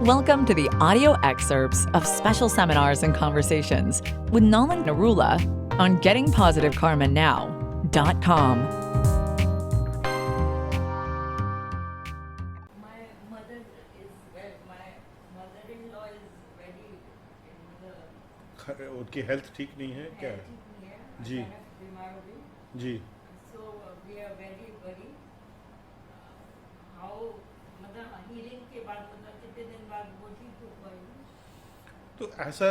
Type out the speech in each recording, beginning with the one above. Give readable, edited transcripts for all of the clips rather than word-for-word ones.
Welcome to the audio excerpts of special seminars and conversations with Nolan Narula on gettingpositivekarmanow.com. My mother-in-law is very उनकी health ठीक नहीं है क्या? जी। अचानक बीमार हो गई. जी। So we are very worried. How मतलब healing के बाद मतलब कितने दिन बाद वो ठीक हो पाएगी? तो ऐसा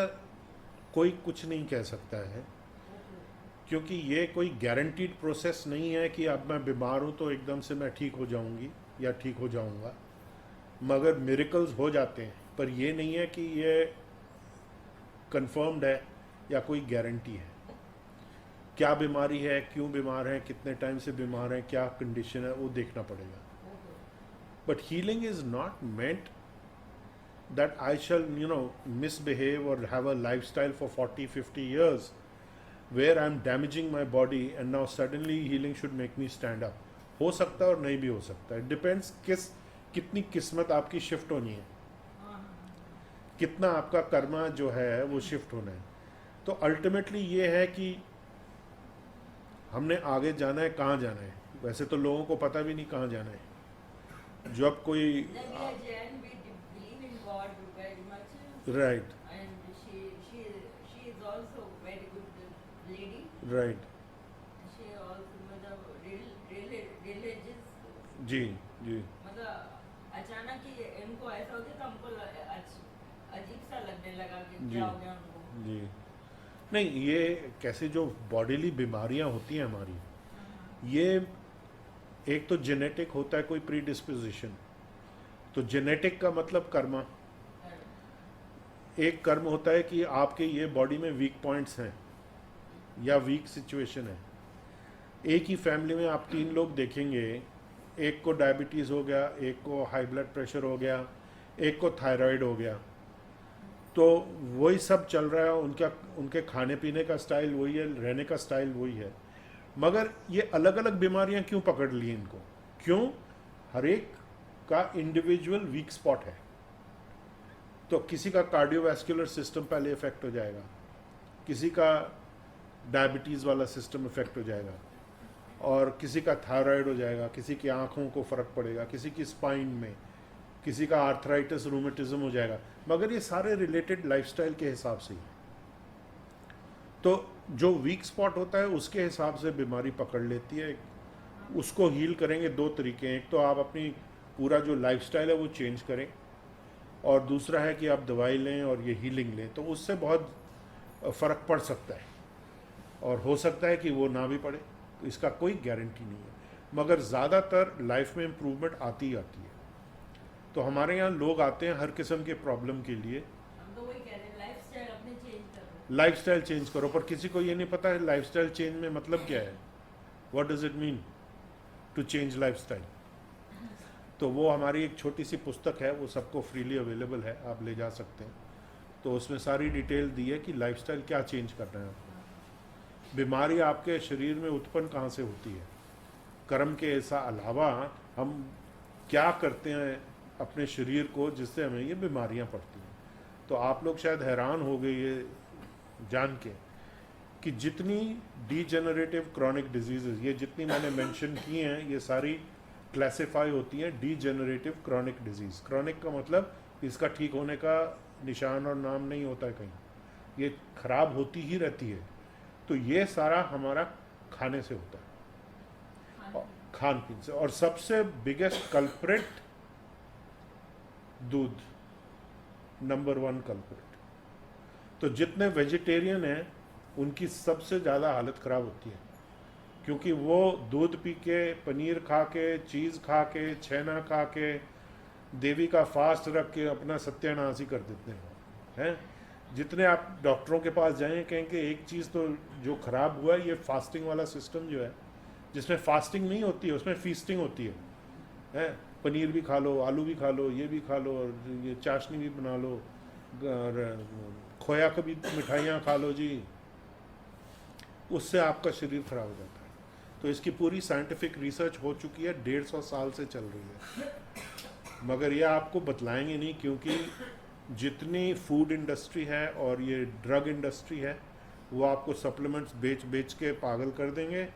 कोई कुछ नहीं कह सकता है, क्योंकि ये कोई गारंटीड प्रोसेस नहीं है कि अब मैं बीमार हूँ तो एकदम से मैं ठीक हो जाऊँगी या ठीक हो जाऊँगा. मगर मिरेकल्स हो जाते हैं, पर ये नहीं है कि ये कंफर्म्ड है या कोई गारंटी है. क्या बीमारी है, क्यों बीमार है, कितने टाइम से बीमार है, क्या कंडीशन है, वो देखना पड़ेगा. But healing is not meant that I shall, misbehave or have a lifestyle for 40-50 years where I'm damaging my body and now suddenly healing should make me stand up. हो सकता है और नहीं भी हो सकता है. डिपेंड्स कितनी किस्मत आपकी शिफ्ट होनी है, कितना आपका कर्मा जो है वो शिफ्ट होना है. तो अल्टीमेटली ये है कि हमने आगे जाना है, कहाँ जाना है. वैसे तो लोगों को पता भी नहीं कहाँ जाना है. जब कोई Right. And she is also very good lady. Right. She also मतलब religious. जी जी. मतलब अचानक ही इनको ऐसा हो गया तो हमको अजीब सा लगने लगा कि जी. क्या हो गया उनको. जी. नहीं, ये कैसे जो बॉडीली बीमारियां होती हैं हमारी, ये एक तो जेनेटिक होता है, कोई प्री डिस्पोजिशन. तो जेनेटिक का मतलब कर्मा. एक कर्म होता है कि आपके ये बॉडी में वीक पॉइंट्स हैं या वीक सिचुएशन है. एक ही फैमिली में आप 3 लोग देखेंगे, एक को डायबिटीज़ हो गया, एक को हाई ब्लड प्रेशर हो गया, एक को थायराइड हो गया. तो वही सब चल रहा है, उनके खाने पीने का स्टाइल वही है, रहने का स्टाइल वही है. मगर ये अलग अलग बीमारियां क्यों पकड़ ली इनको? क्यों? हर एक का इंडिविजुअल वीक स्पॉट है. तो किसी का कार्डियोवैस्कुलर सिस्टम पहले इफेक्ट हो जाएगा, किसी का डायबिटीज़ वाला सिस्टम इफेक्ट हो जाएगा, और किसी का थायराइड हो जाएगा, किसी की आँखों को फ़र्क पड़ेगा, किसी की स्पाइन में, किसी का आर्थराइटिस रूमेटिज्म हो जाएगा. मगर ये सारे रिलेटेड लाइफस्टाइल के हिसाब से ही. तो जो वीक स्पॉट होता है उसके हिसाब से बीमारी पकड़ लेती है. उसको हील करेंगे 2 तरीके हैं. एक तो आप अपनी पूरा जो लाइफस्टाइल है वो चेंज करें, और दूसरा है कि आप दवाई लें और ये हीलिंग लें. तो उससे बहुत फ़र्क पड़ सकता है, और हो सकता है कि वो ना भी पड़े. तो इसका कोई गारंटी नहीं है, मगर ज़्यादातर लाइफ में इम्प्रूवमेंट आती ही आती है. तो हमारे यहाँ लोग आते हैं हर किस्म के प्रॉब्लम के लिए. हम तो वही कह रहे हैं लाइफस्टाइल अपने चेंज करो. लाइफस्टाइल चेंज करो, पर किसी को ये नहीं पता है लाइफस्टाइल चेंज में मतलब क्या है. What does it mean to change lifestyle? तो वो हमारी एक छोटी सी पुस्तक है, वो सबको फ्रीली अवेलेबल है, आप ले जा सकते हैं. तो उसमें सारी डिटेल दी है कि लाइफस्टाइल क्या चेंज करना है आपको. बीमारी आपके शरीर में उत्पन्न कहाँ से होती है, कर्म के ऐसा अलावा हम क्या करते हैं अपने शरीर को जिससे हमें ये बीमारियाँ पड़ती हैं. तो आप लोग शायद हैरान हो गए ये जान के कि जितनी डीजेनरेटिव क्रॉनिक डिजीज़, ये जितनी मैंने मेंशन की हैं, ये सारी क्लासिफाई होती हैं डीजेनरेटिव क्रॉनिक डिजीज़. क्रॉनिक का मतलब इसका ठीक होने का निशान और नाम नहीं होता है कहीं, ये खराब होती ही रहती है. तो ये सारा हमारा खाने से होता है, खान पीन से. और सबसे बिगेस्ट कल्प्रिट दूध, नंबर 1 कल्प्रिट. तो जितने वेजिटेरियन हैं उनकी सबसे ज़्यादा हालत ख़राब होती है, क्योंकि वो दूध पी के, पनीर खा के, चीज़ खा के, छेना खा के, देवी का फास्ट रख के अपना सत्यानाश ही कर देते हैं. जितने आप डॉक्टरों के पास जाएं कहेंगे एक चीज़ तो जो ख़राब हुआ है ये फास्टिंग वाला सिस्टम जो है, जिसमें फास्टिंग नहीं होती है उसमें फीस्टिंग होती है. पनीर भी खा लो, आलू भी खा लो, ये भी खा लो, और ये चाशनी भी बना लो, और खोया की भी मिठाइयाँ खा लो जी. उससे आपका शरीर ख़राब हो जाता है. तो इसकी पूरी साइंटिफिक रिसर्च हो चुकी है, 150 साल से चल रही है. मगर ये आपको बतलाएंगे नहीं, क्योंकि जितनी फूड इंडस्ट्री है और ये ड्रग इंडस्ट्री है वो आपको सप्लीमेंट्स बेच बेच के पागल कर देंगे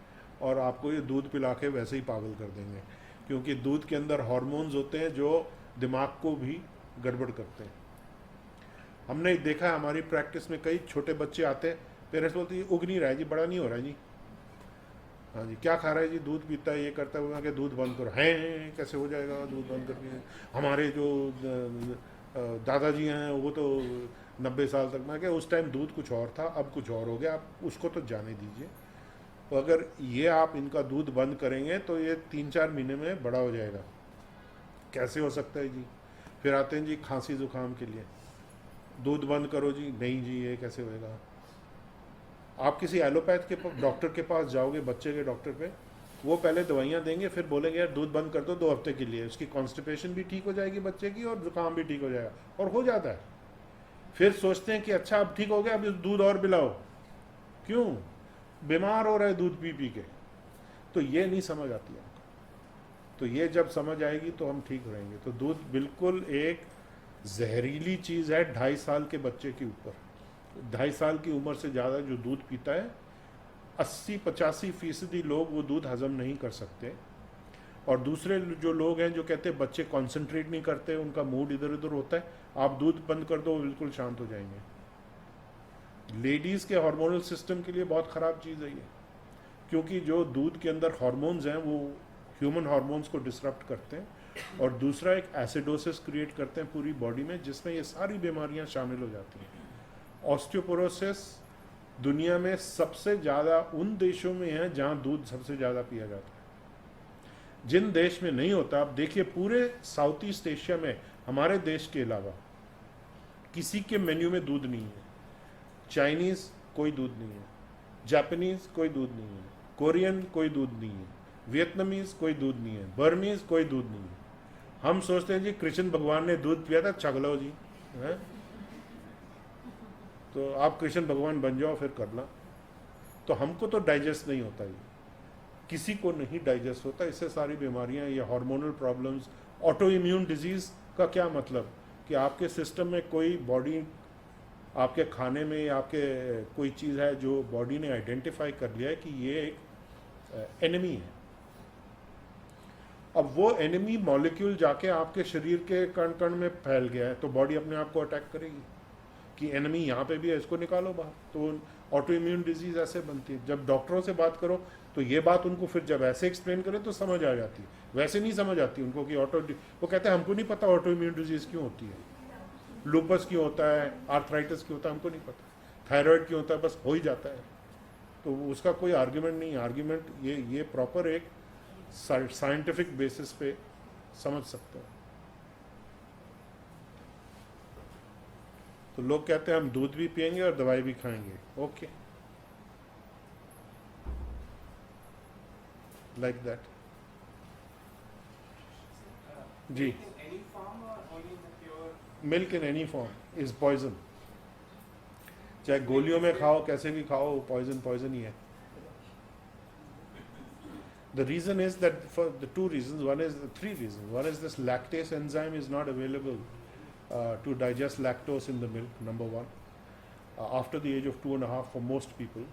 और आपको ये दूध पिला के वैसे ही पागल कर देंगे, क्योंकि दूध के अंदर हार्मोन्स होते हैं जो दिमाग को भी गड़बड़ करते हैं। हमने देखा है हमारी प्रैक्टिस में, कई छोटे बच्चे आते हैं, पेरेंट्स बोलते हैं उग नहीं रहा है जी, बड़ा नहीं हो रहा है जी, हाँ जी क्या खा रहा है जी, दूध पीता है, ये करता है, वो कि दूध बंद करो। हैं कैसे हो जाएगा दूध बंद करके, हमारे जो दादाजी हैं वो तो 90 साल तक, मैं क्या उस टाइम दूध कुछ और था, अब कुछ और हो गया, आप उसको तो जाने दीजिए। तो अगर ये आप इनका दूध बंद करेंगे तो ये 3-4 महीने में बड़ा हो जाएगा। कैसे हो सकता है जी? फिर आते हैं जी खांसी जुकाम के लिए, दूध बंद करो जी, नहीं जी ये कैसे होएगा। आप किसी एलोपैथ के डॉक्टर के पास जाओगे, बच्चे के डॉक्टर पे, वो पहले दवाइयाँ देंगे, फिर बोलेंगे यार दूध बंद कर दो 2 हफ्ते के लिए, उसकी कॉन्स्टिपेशन भी ठीक हो जाएगी बच्चे की और जुकाम भी ठीक हो जाएगा, और हो जाता है। फिर सोचते हैं कि अच्छा अब ठीक हो गया, अब दूध और पिलाओ, क्यों? बीमार हो रहे दूध पी पी के। तो ये नहीं समझ आती है। तो ये जब समझ आएगी तो हम ठीक रहेंगे। तो दूध बिल्कुल एक जहरीली चीज़ है 2.5 साल के बच्चे के ऊपर। 2.5 साल की उम्र से ज़्यादा जो दूध पीता है, 80-85% लोग वो दूध हजम नहीं कर सकते। और दूसरे जो लोग हैं जो कहते हैं बच्चे कंसंट्रेट नहीं करते, उनका मूड इधर उधर होता है, आप दूध बंद कर दो बिल्कुल शांत हो जाएंगे। लेडीज़ के हार्मोनल सिस्टम के लिए बहुत ख़राब चीज़ है ये, क्योंकि जो दूध के अंदर हार्मोन्स हैं वो ह्यूमन हार्मोन्स को डिसरप्ट करते हैं, और दूसरा एक एसिडोसिस क्रिएट करते हैं पूरी बॉडी में, जिसमें ये सारी बीमारियां शामिल हो जाती हैं। ऑस्टियोपोरोसिस दुनिया में सबसे ज़्यादा उन देशों में है जहां दूध सबसे ज़्यादा पिया जाता है। जिन देश में नहीं होता, आप देखिए पूरे साउथ ईस्ट एशिया में हमारे देश के अलावा किसी के मेन्यू में दूध नहीं है। चाइनीज़ कोई दूध नहीं है, जापानीज़ कोई दूध नहीं है, कोरियन कोई दूध नहीं है, वियतनामीज़ कोई दूध नहीं है, बर्मीज़ कोई दूध नहीं है। हम सोचते हैं जी कृष्ण भगवान ने दूध पिया था, छगलो जी है, तो आप कृष्ण भगवान बन जाओ फिर करना। तो हमको तो डाइजेस्ट नहीं होता, ये किसी को नहीं डाइजेस्ट होता। इससे सारी बीमारियां, ये hormonal problems, auto immune disease का क्या मतलब कि आपके सिस्टम में कोई बॉडी, आपके खाने में आपके कोई चीज़ है जो बॉडी ने आइडेंटिफाई कर लिया है कि ये एक एनिमी है। अब वो एनिमी मॉलिक्यूल जाके आपके शरीर के कण कण में फैल गया है, तो बॉडी अपने आप को अटैक करेगी कि एनिमी यहाँ पे भी है, इसको निकालो बाहर। तो ऑटो इम्यून डिजीज़ ऐसे बनती है। जब डॉक्टरों से बात करो तो ये बात उनको फिर जब ऐसे एक्सप्लेन करें तो समझ आ जाती है, वैसे नहीं समझ आती उनको कि वो कहते हैं हमको नहीं पता ऑटो इम्यून डिजीज़ क्यों होती है, लूपस क्यों होता है, आर्थराइटिस क्यों होता है, हमको नहीं पता, थायराइड क्यों होता है, बस हो ही जाता है। तो उसका कोई आर्ग्यूमेंट नहीं है। आर्ग्यूमेंट ये प्रॉपर एक साइंटिफिक बेसिस पे समझ सकते हैं। तो लोग कहते हैं हम दूध भी पिएंगे और दवाई भी खाएंगे, ओके, लाइक दैट जी। Milk in any form is poison, चाहे गोलियों में खाओ, कैसे भी खाओ, पॉइजन ही है। The reason is that, for the three reasons. One is this lactase enzyme is not available to digest lactose in the milk, number one. After the age of 2.5 for most people.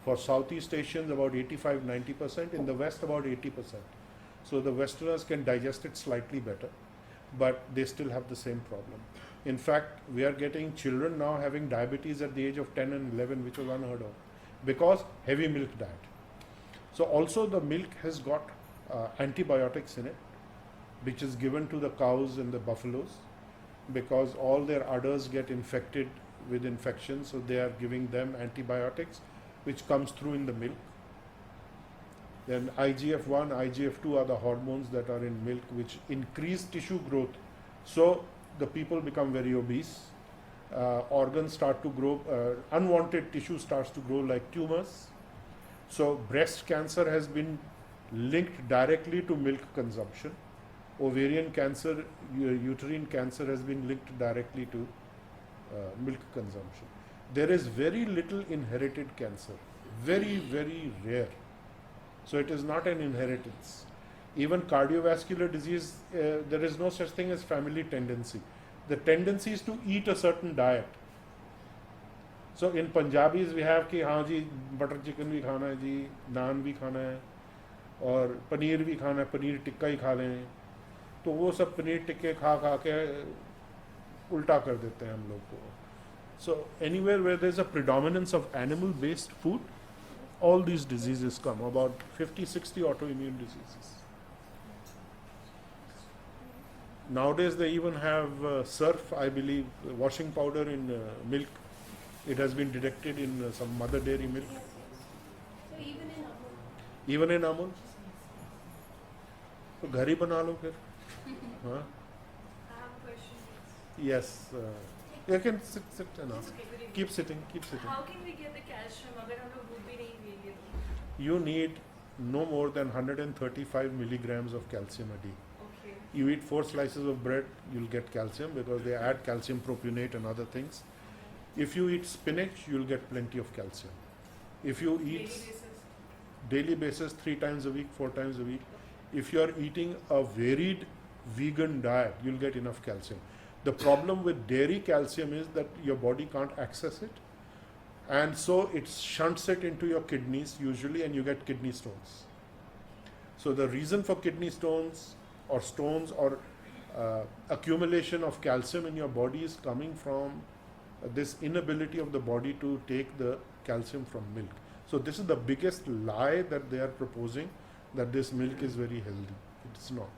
For Southeast Asians about 85-90%, in the West about 80%. So the Westerners can digest it slightly better, but they still have the same problem. In fact, we are getting children now having diabetes at the age of 10 and 11, which was unheard of, because heavy milk diet. So also the milk has got antibiotics in it, which is given to the cows and the buffaloes, because all their udders get infected with infections, so they are giving them antibiotics, which comes through in the milk. Then IGF-1, IGF-2 are the hormones that are in milk, which increase tissue growth. So the people become very obese, organs start to grow, unwanted tissue starts to grow like tumors. So breast cancer has been linked directly to milk consumption. Ovarian cancer, uterine cancer has been linked directly to milk consumption. There is very little inherited cancer, very, very rare. So it is not an inheritance. Even cardiovascular disease, there is no such thing as family tendency. The tendency is to eat a certain diet. So in Punjabis we have कि हाँ जी butter chicken भी खाना है जी, नान भी खाना है और पनीर भी खाना है, पनीर टिक्का ही खा लें. तो वो सब पनीर टिक्के खा खा के उल्टा कर देते हैं हम लोग को. So anywhere where there is a predominance of animal based food, all these diseases come, about 50-60 autoimmune diseases. Nowadays they even have surf, I believe, washing powder in milk. It has been detected in some mother dairy milk. So even in Amul. Even in Amul. तो घर ही बना लो फिर. हाँ. I have a question. Yes. You can sit and ask. Keep sitting. How can we get the calcium अगर हम लोग दूध भी नहीं पिएंगे तो? You need no more than 135 milligrams of calcium a day. Okay. You eat 4 slices of bread, you'll get calcium because they add calcium propionate and other things. If you eat spinach, you'll get plenty of calcium. If you eat daily basis 3 times a week, 4 times a week, if you are eating a varied vegan diet, you'll get enough calcium. The problem with dairy calcium is that your body can't access it, and so it shunts it into your kidneys usually, and you get kidney stones. So the reason for kidney stones or accumulation of calcium in your body is coming from this inability of the body to take the calcium from milk. So this is the biggest lie that they are proposing, that this milk is very healthy. It's not.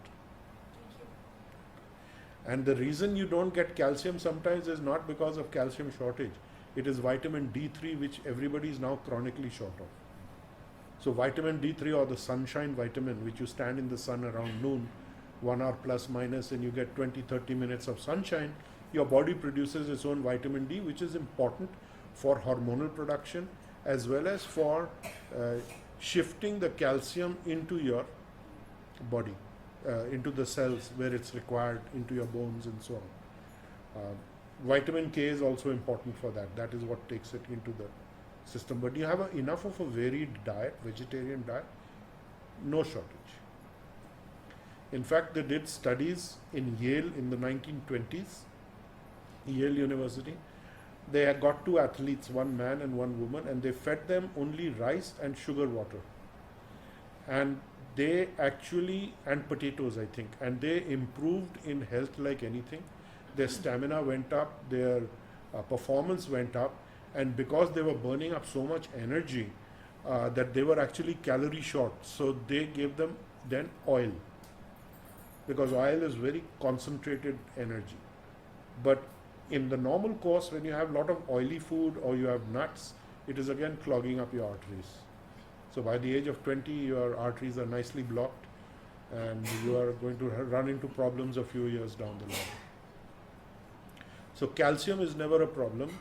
And the reason you don't get calcium sometimes is not because of calcium shortage. It is vitamin D3, which everybody is now chronically short of. So vitamin D3, or the sunshine vitamin, which you stand in the sun around noon, 1 hour plus minus, and you get 20-30 minutes of sunshine, your body produces its own vitamin D, which is important for hormonal production as well as for shifting the calcium into your body, into the cells where it's required, into your bones and so on. Vitamin K is also important for that. That is what takes it into the system. But you have enough of a varied diet, vegetarian diet, no shortage. In fact, they did studies in Yale in the 1920s, Yale University. They had got 2 athletes, one man and one woman, and they fed them only rice and sugar water. And they actually, and potatoes I think, and they improved in health like anything. Their stamina went up, their performance went up, and because they were burning up so much energy that they were actually calorie short, so they gave them then oil, because oil is very concentrated energy. But in the normal course, when you have a lot of oily food or you have nuts, it is again clogging up your arteries. So by the age of 20, your arteries are nicely blocked and you are going to run into problems a few years down the line. So calcium is never a problem.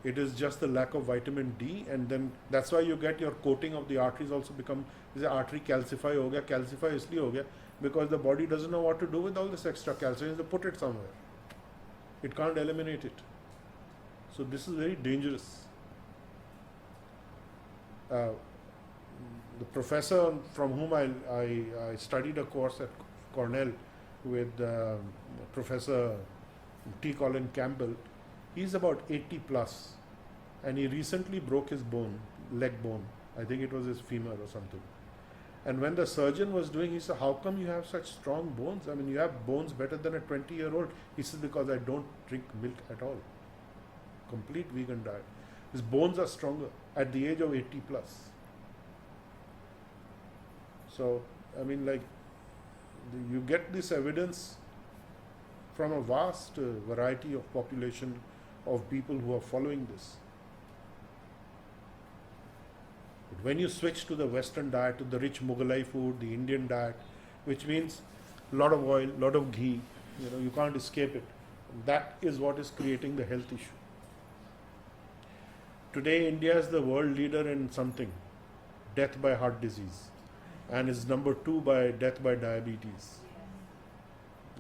It is just the lack of vitamin D, and then that's why you get your coating of the arteries also become, the artery calcify ho gaya. Calcify isliye ho gaya because the body doesn't know what to do with all this extra calcium. They put it somewhere. It can't eliminate it. So this is very dangerous. The professor from whom I studied a course at Cornell with Professor T. Colin Campbell, he's about 80 plus, and he recently broke his bone, leg bone. I think it was his femur or something. And when the surgeon was doing, he said, how come you have such strong bones? I mean, you have bones better than a 20-year-old. He says, because I don't drink milk at all. Complete vegan diet. His bones are stronger at the age of 80 plus. So, I mean, like, you get this evidence from a vast variety of population of people who are following this. But when you switch to the Western diet, to the rich Mughalai food, the Indian diet, which means a lot of oil, lot of ghee, you can't escape it. That is what is creating the health issue. Today, India is the world leader in something, death by heart disease, and is number 2 by death by diabetes.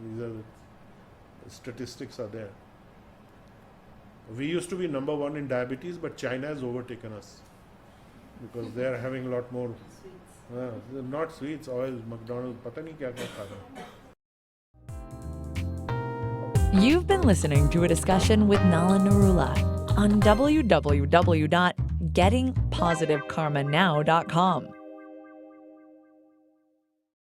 These are the statistics are there. We used to be number 1 in diabetes, but China has overtaken us because they are having a lot more not sweets, oil, McDonald, पता नहीं क्या क्या खा रहा हूँ. You've been listening to a discussion with Nalan Narula on www.gettingpositivekarmanow.com.